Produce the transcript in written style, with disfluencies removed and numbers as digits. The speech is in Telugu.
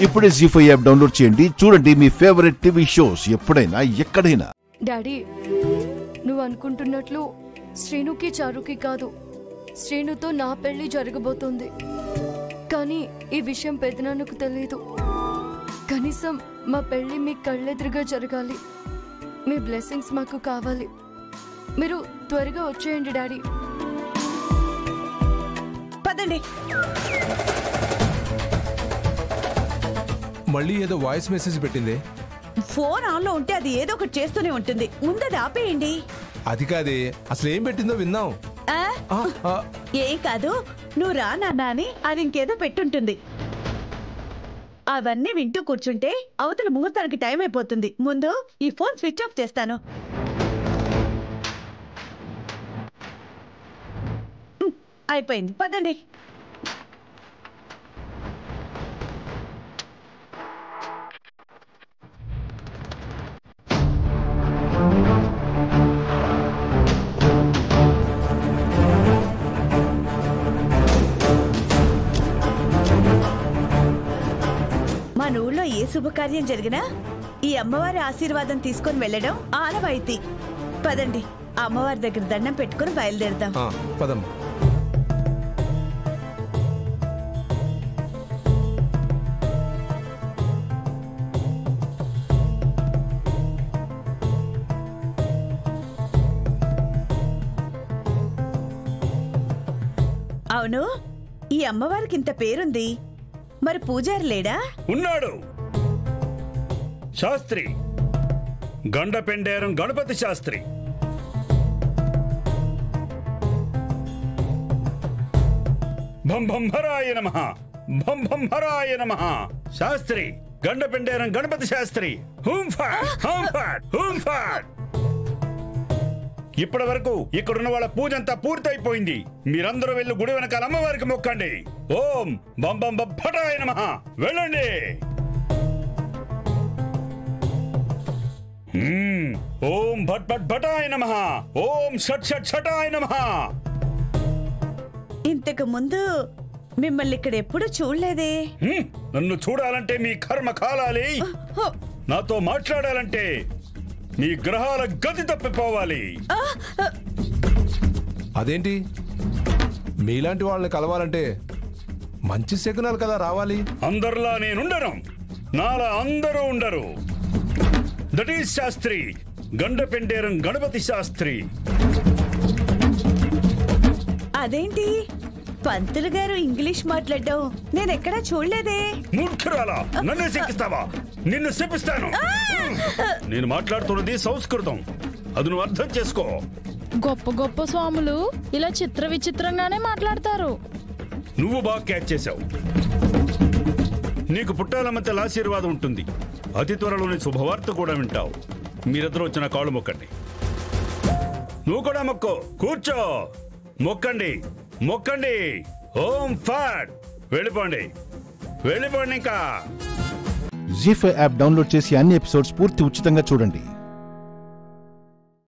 ఇప్పుడే జీ5 యాప్ డౌన్లోడ్ చేయండి. చూడండి మీ ఫేవరెట్ టీవీ షోస్ ఎప్పుడైనా ఎక్కడైనా. డాడీ, నువ్వు అనుకుంటున్నట్లు శ్రీనుకి చారుకి కాదు, శ్రీనుతో నా పెళ్లి జరగబోతుంది. కానీ ఈ విషయం పెదనాన్నకు తెలియదు. కనీసం మా పెళ్లి మీ కళ్ళెదురుగా జరగాలి. మీ బ్లెస్సింగ్స్ మాకు కావాలి. మీరు త్వరగా వచ్చేయండి డాడీ. పదండి. మళ్ళీ ఏదో వాయిస్ మెసేజ్ పెట్టింది. ఫోన్ ఆన్లో ఉంటే అది ఏదో ఒకటి చేస్తూనే ఉంటుంది. ముందది ఆపేయండి. అది కాదే, అసలు ఏం పెట్టిందో విన్నాం. ఏం కాదు, నువ్వు రా నాన్న అని అది ఇంకేదో పెట్టుంటుంది. అవన్నీ వింటూ కూర్చుంటే అవతల ముహూర్తానికి టైం అయిపోతుంది. ముందు ఈ ఫోన్ స్విచ్ ఆఫ్ చేస్తాను. అయిపోయింది, పదండి. మన ఊళ్ళో ఏ శుభకార్యం జరిగినా ఈ అమ్మవారి ఆశీర్వాదం తీసుకొని వెళ్ళడం ఆనవాయితీ. పదండి, అమ్మవారి దగ్గర దండం పెట్టుకుని బయలుదేరదాం. పదం. అవును, ఈ అమ్మవారికి ఇంత పేరుంది, మరి పూజారి లేడా? ఉన్నాడు, శాస్త్రి, గండపెండేరం గణపతి శాస్త్రి. భం భం హరాయ నమః, భం భం హరాయ నమః. శాస్త్రి, గండపెండేరం గణపతి శాస్త్రి. హూం ఫాట్, హూం ఫాట్, హూం ఫాట్. ఇప్పటి వరకు ఇక్కడున్న వాళ్ళ పూజ అంతా పూర్తయిపోయింది. మీరందరూ వెళ్ళి గుడి వెనకాల అమ్మవారికి మొక్కండి. ఓం బం బం బం భటాయ నమః. వెళ్ళండి. ఓం భట్ భట్ భటాయ నమః. ఓం షట్ షట్ షటాయ నమః. ఇంతకు ముందు మిమ్మల్ని ఇక్కడ ఎప్పుడు చూడలేదే. నన్ను చూడాలంటే మీ కర్మ కాలాలి. నాతో మాట్లాడాలంటే మీ గ్రహాల గతి తప్పిపోవాలి. అదేంటి, మీలాంటి వాళ్ళని కలవాలంటే మంచి శకునాలు కదా రావాలి. అందరిలా నేనుండను, నాలా అందరూ ఉండరు. That is Shastri, Gandapenderam Ganapati Shastri. అదేంటి పంతులు గారు ఇంగ్లీష్ మాట్లాడడం నేనెక్కడా చూడలేదే. మూర్ఖురాలా, నన్ను శిక్షిస్తావా? నిన్ను శపిస్తాను. నేను మాట్లాడుతున్నది సంస్కృతం, అది నువ్వు అర్థం చేసుకో. గొప్ప గొప్ప స్వాములు ఇలా చిత్ర విచిత్రంగానే మాట్లాడతారు. నువ్వు బాగా క్యాచ్ చేశావు. నీకు పుట్టాలమంతల ఆశీర్వాదం ఉంటుంది. అతి త్వరలోని శుభవార్త కూడా వింటావు. మీరిద్దరూ వచ్చిన కాళ్ళు మొక్కండి. నువ్వు కూడా మొక్కో. కూర్చో, మొక్కండి, మొక్కండి. ఓం ఫాట్. వెళ్ళిపోండి, వెళ్ళిపోండి. ఇంకా జీ5 యాప్ డౌన్లోడ్ చేసి అన్ని ఎపిసోడ్స్ పూర్తి ఉచితంగా చూడండి.